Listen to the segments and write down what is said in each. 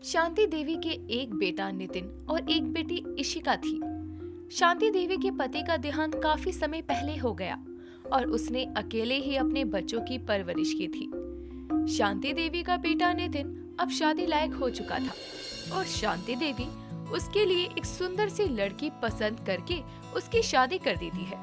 शांति देवी के एक बेटा नितिन और एक बेटी इशिका थी। शांति देवी के पति का देहांत काफी समय पहले हो गया और उसने अकेले ही अपने बच्चों की परवरिश की थी। शांति देवी का बेटा नितिन अब शादी लायक हो चुका था और शांति देवी उसके लिए एक सुंदर सी लड़की पसंद करके उसकी शादी कर देती है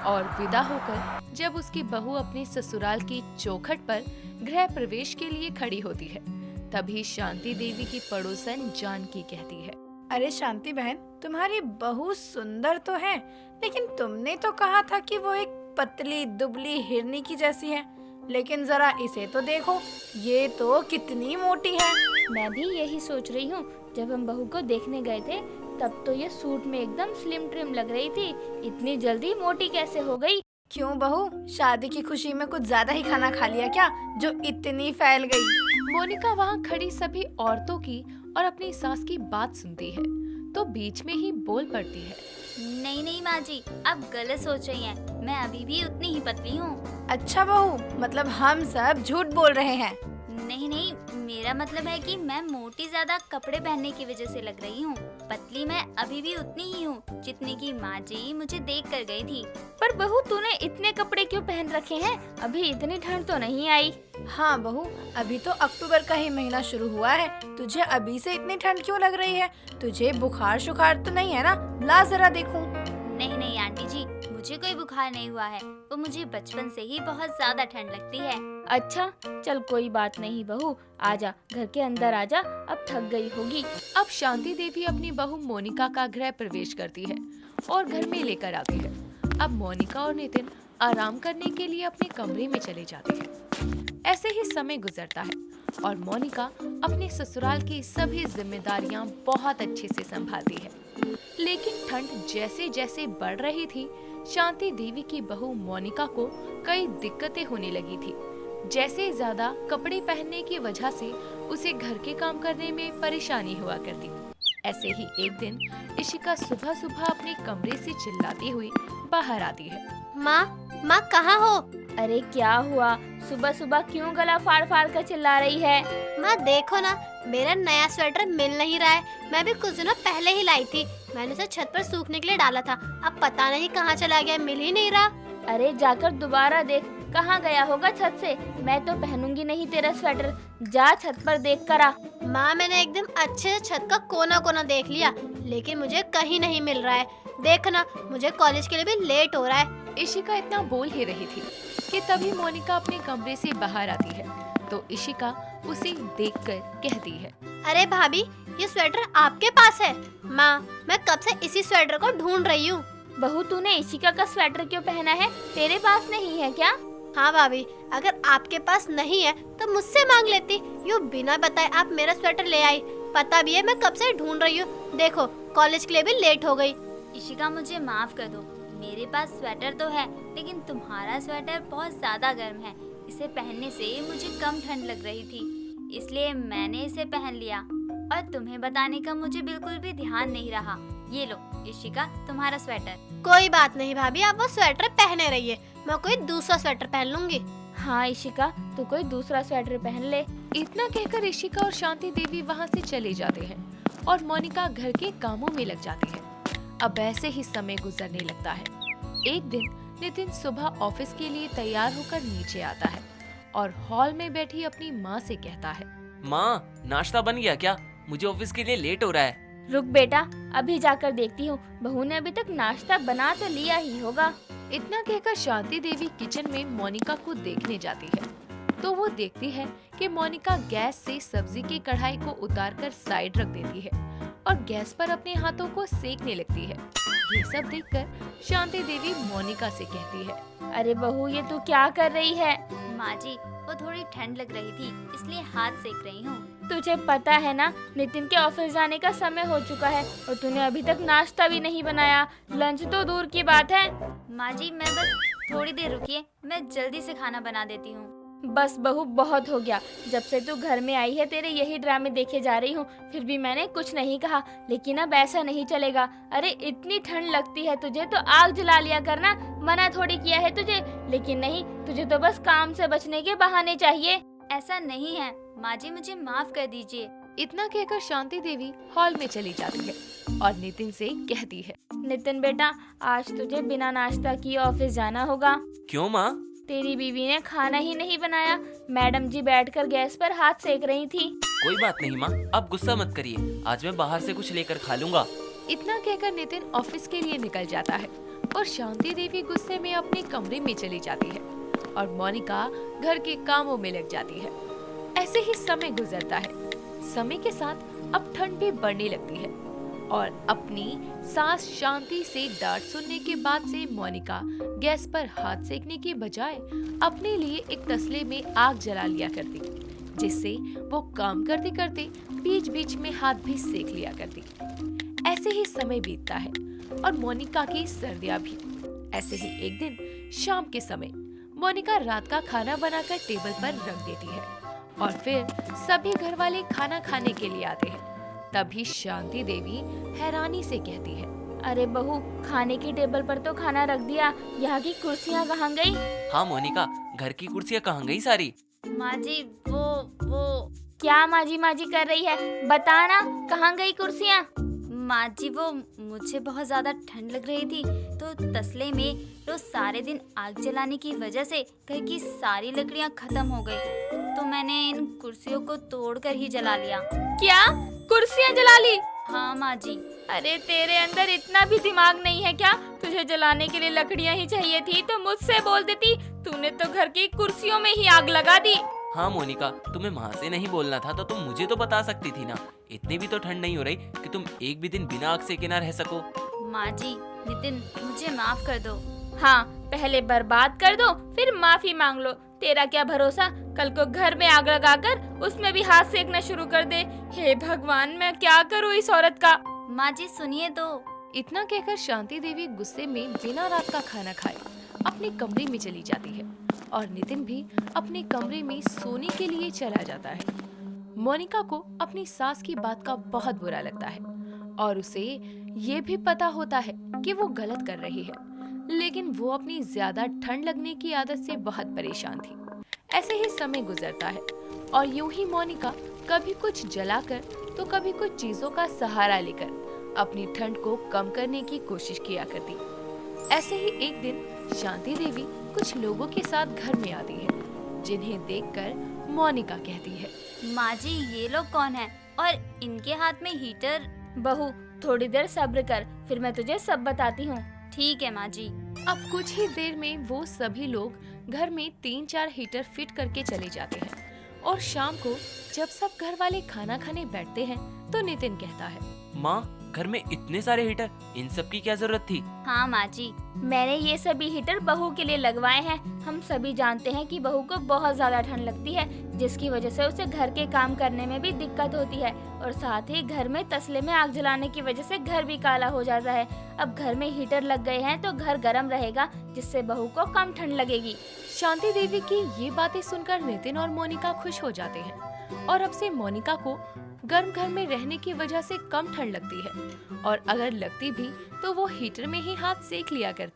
और विदा होकर जब उसकी बहू अपने ससुराल की चौखट पर गृह प्रवेश के लिए खड़ी होती है, तभी शांति देवी की पड़ोसन जानकी कहती है, अरे शांति बहन, तुम्हारी बहू सुंदर तो है, लेकिन तुमने तो कहा था कि वो एक पतली दुबली हिरनी की जैसी है। लेकिन जरा इसे तो देखो, ये तो कितनी मोटी है। मैं भी यही सोच रही हूँ। जब हम बहू को देखने गए थे तब तो ये सूट में एकदम स्लिम ट्रिम लग रही थी, इतनी जल्दी मोटी कैसे हो गई? क्यों बहू, शादी की खुशी में कुछ ज्यादा ही खाना खा लिया क्या, जो इतनी फैल गई? मोनिका वहाँ खड़ी सभी औरतों की और अपनी सास की बात सुनती है तो बीच में ही बोल पड़ती है, नहीं नहीं माँ जी, आप गलत सोच रही हैं। मैं अभी भी उतनी ही पतली हूँ। अच्छा बहू, मतलब हम सब झूठ बोल रहे हैं? नहीं नहीं, मेरा मतलब है कि मैं मोटी ज्यादा कपड़े पहनने की वजह से लग रही हूँ। पतली मैं अभी भी उतनी ही हूँ जितनी की माँ जी मुझे देख कर गई थी। पर बहू, तूने इतने कपड़े क्यों पहन रखे हैं? अभी इतनी ठंड तो नहीं आई। हाँ बहू, अभी तो अक्टूबर का ही महीना शुरू हुआ है, तुझे अभी से इतनी ठंड क्यों लग रही है? तुझे बुखार शुखार तो नहीं है ना? ला जरा देखूं। नहीं नहीं आंटी जी, मुझे कोई बुखार नहीं हुआ है। वो मुझे बचपन से ही बहुत ज्यादा ठंड लगती है। अच्छा, चल कोई बात नहीं बहू, आजा घर के अंदर आजा, अब थक गई होगी। अब शांति देवी अपनी बहू मोनिका का गृह प्रवेश करती है और घर में लेकर आती है। अब मोनिका और नितिन आराम करने के लिए अपने कमरे में चले जाते हैं। ऐसे ही समय गुजरता है और मोनिका अपने ससुराल की सभी जिम्मेदारियां बहुत अच्छे से संभालती है। लेकिन ठंड जैसे जैसे बढ़ रही थी, शांति देवी की बहू मोनिका को कई दिक्कतें होने लगी थी। जैसे ज्यादा कपड़े पहनने की वजह से उसे घर के काम करने में परेशानी हुआ करती। ऐसे ही एक दिन इशिका सुबह सुबह अपने कमरे से चिल्लाती हुई बाहर आती है। माँ कहाँ हो? अरे क्या हुआ, सुबह सुबह क्यों गला फाड़ फाड़ कर चिल्ला रही है? माँ देखो ना, मेरा नया स्वेटर मिल नहीं रहा है। मैं भी कुछ दिनों पहले ही लाई थी, मैंने उसे छत पर सूखने के लिए डाला था, अब पता नहीं कहाँ चला गया, मिल ही नहीं रहा। अरे जाकर दोबारा देख, कहाँ गया होगा छत से। मैं तो पहनूंगी नहीं तेरा स्वेटर, जा छत पर देख कर आ। माँ मैंने एकदम अच्छे से छत का कोना कोना देख लिया, लेकिन मुझे कहीं नहीं मिल रहा है। देखना, मुझे कॉलेज के लिए भी लेट हो रहा है। इशिका इतना बोल ही रही थी कि तभी मोनिका अपने कमरे से बाहर आती है तो इशिका उसे देखकर कहती है, अरे भाभी, ये स्वेटर आपके पास है? माँ मैं कब से इसी स्वेटर को ढूंढ रही हूँ। बहू, तूने इशिका का स्वेटर क्यों पहना है? तेरे पास नहीं है क्या? हाँ भाभी, अगर आपके पास नहीं है तो मुझसे मांग लेती, यूँ बिना बताए आप मेरा स्वेटर ले आई। पता भी है मैं कब से ढूंढ रही हूँ, देखो कॉलेज के लिए भी लेट हो गई। इशिका, मुझे माफ कर दो, मेरे पास स्वेटर तो है लेकिन तुम्हारा स्वेटर बहुत ज्यादा गर्म है। इसे पहनने से मुझे कम ठंड लग रही थी, इसलिए मैंने इसे पहन लिया और तुम्हें बताने का मुझे बिल्कुल भी ध्यान नहीं रहा। ये लो इशिका, तुम्हारा स्वेटर। कोई बात नहीं भाभी, आप वो स्वेटर पहने रहिए, मैं कोई दूसरा स्वेटर पहन लूंगी। हाँ इशिका, तू कोई दूसरा स्वेटर पहन ले। इतना कहकर इशिका और शांति देवी वहाँ से चले जाते हैं और मोनिका घर के कामों में लग जाती है। अब ऐसे ही समय गुजरने लगता है। एक दिन नितिन सुबह ऑफिस के लिए तैयार होकर नीचे आता है और हॉल में बैठी अपनी माँ से कहता है, माँ नाश्ता बन गया क्या? मुझे ऑफिस के लिए लेट हो रहा है। रुक बेटा, अभी जाकर देखती हूँ। बहू ने अभी तक नाश्ता बना तो लिया ही होगा। इतना कहकर शांति देवी किचन में मोनिका को देखने जाती है तो वो देखती है कि मोनिका गैस से सब्जी की कढ़ाई को उतारकर साइड रख देती है और गैस पर अपने हाथों को सेकने लगती है। ये सब देखकर शांति देवी मोनिका से कहती है, अरे बहू, ये तू क्या कर रही है? माँ जी, वो थोड़ी ठंड लग रही थी इसलिए हाथ सेक रही हूँ। तुझे पता है ना, नितिन के ऑफिस जाने का समय हो चुका है और तूने अभी तक नाश्ता भी नहीं बनाया। लंच तो दूर की बात है। माँ जी, मैं बस थोड़ी देर रुकिए, मैं जल्दी से खाना बना देती हूँ। बस बहू, बहुत हो गया। जब से तू घर में आई है तेरे यही ड्रामे देखे जा रही हूँ, फिर भी मैंने कुछ नहीं कहा। लेकिन अब ऐसा नहीं चलेगा। अरे इतनी ठंड लगती है तुझे तो आग जला लिया करना, मना थोड़ी किया है तुझे। लेकिन नहीं, तुझे तो बस काम से बचने के बहाने चाहिए। ऐसा नहीं है माँ जी, मुझे माफ कर दीजिए। इतना कहकर शांति देवी हॉल में चली जाती है और नितिन से कहती है, नितिन बेटा, आज तुझे बिना नाश्ता किए ऑफिस जाना होगा। क्यों माँ? तेरी बीवी ने खाना ही नहीं बनाया। मैडम जी बैठकर गैस पर हाथ सेक रही थी। कोई बात नहीं माँ, अब गुस्सा मत करिए, आज मैं बाहर से कुछ लेकर खा लूंगा। इतना कहकर नितिन ऑफिस के लिए निकल जाता है और शांति देवी गुस्से में अपने कमरे में चली जाती है और मोनिका घर के कामों में लग जाती है। ऐसे ही समय गुजरता है। समय के साथ अब ठंड भी बढ़ने लगती है और अपनी सास शांति से डांट सुनने के बाद से मोनिका गैस पर हाथ सेकने की बजाय अपने लिए एक तसले में आग जला लिया करती, जिससे वो काम करते करते बीच बीच में हाथ भी सेक लिया करती। ऐसे ही समय बीतता है और मोनिका की सर्दियां भी। ऐसे ही एक दिन शाम के समय मोनिका रात का खाना बनाकर टेबल पर रख देती है और फिर सभी घर वाले खाना खाने के लिए आते हैं। तभी शांति देवी हैरानी से कहती है, अरे बहू, खाने की टेबल पर तो खाना रख दिया, यहाँ की कुर्सियाँ कहाँ गई? हाँ मोनिका, घर की कुर्सियाँ कहाँ गई सारी? माँ जी वो क्या माजी माजी कर रही है? बता ना, कहाँ गई कुर्सियाँ? माँ जी वो मुझे बहुत ज्यादा ठंड लग रही थी तो तसले में रोज सारे दिन आग जलाने की वजह से घर की सारी लकड़ियाँ खत्म हो गई, तो मैंने इन कुर्सियों को तोड़कर ही जला लिया। क्या कुर्सियाँ जला ली? हाँ माँ जी। अरे तेरे अंदर इतना भी दिमाग नहीं है क्या? तुझे जलाने के लिए लकड़ियाँ ही चाहिए थी तो मुझसे बोल देती। तूने तो घर की कुर्सियों में ही आग लगा दी। हाँ मोनिका, तुम्हें माँ से नहीं बोलना था तो तुम मुझे तो बता सकती थी ना। इतनी भी तो ठंड नहीं हो रही कि तुम एक भी दिन बिना आग सेके ना रह सको। माँ जी, नितिन मुझे माफ कर दो। हाँ, पहले बर्बाद कर दो फिर माफी मांग लो। तेरा क्या भरोसा, कल को घर में आग लगाकर उसमें भी हाथ सेकना शुरू कर दे। हे भगवान, मैं क्या करूँ इस औरत का। माँ जी सुनिए तो। इतना कहकर शांति देवी गुस्से में बिना रात का खाना खाए अपने कमरे में चली जाती है और नितिन भी अपने कमरे में सोने के लिए चला जाता है। मोनिका को अपनी सास की बात का बहुत बुरा लगता है और उसे ये भी पता होता है कि वो गलत कर रही है, लेकिन वो अपनी ज्यादा ठंड लगने की आदत से बहुत परेशान थी। ऐसे ही समय गुजरता है और यूं ही मोनिका कभी कुछ जलाकर तो कभी कुछ चीजों का सहारा लेकर अपनी ठंड को कम करने की कोशिश किया करती। ऐसे ही एक दिन शांति देवी कुछ लोगों के साथ घर में आती है, जिन्हें देखकर मोनिका कहती है, माँ जी ये लोग कौन है और इनके हाथ में हीटर? बहू, थोड़ी देर सब्र कर, फिर मैं तुझे सब बताती हूँ। ठीक है माँ जी। अब कुछ ही देर में वो सभी लोग घर में 3-4 हीटर फिट करके चले जाते हैं और शाम को जब सब घर वाले खाना खाने बैठते हैं तो नितिन कहता है, माँ, घर में इतने सारे हीटर, इन सब की क्या जरूरत थी? हाँ माँ जी। मैंने ये सभी हीटर बहू के लिए लगवाए हैं। हम सभी जानते हैं कि बहू को बहुत ज्यादा ठंड लगती है, जिसकी वजह से उसे घर के काम करने में भी दिक्कत होती है और साथ ही घर में तसले में आग जलाने की वजह से घर भी काला हो जाता है। अब घर में हीटर लग गए हैं तो घर गर्म रहेगा, जिससे बहू को कम ठंड लगेगी। शांति देवी की ये बातें सुनकर नितिन और मोनिका खुश हो जाते हैं और अब से मोनिका को गर्म घर में रहने की वजह से कम ठंड लगती है और अगर लगती भी तो वो हीटर में ही हाथ सेक लिया करती।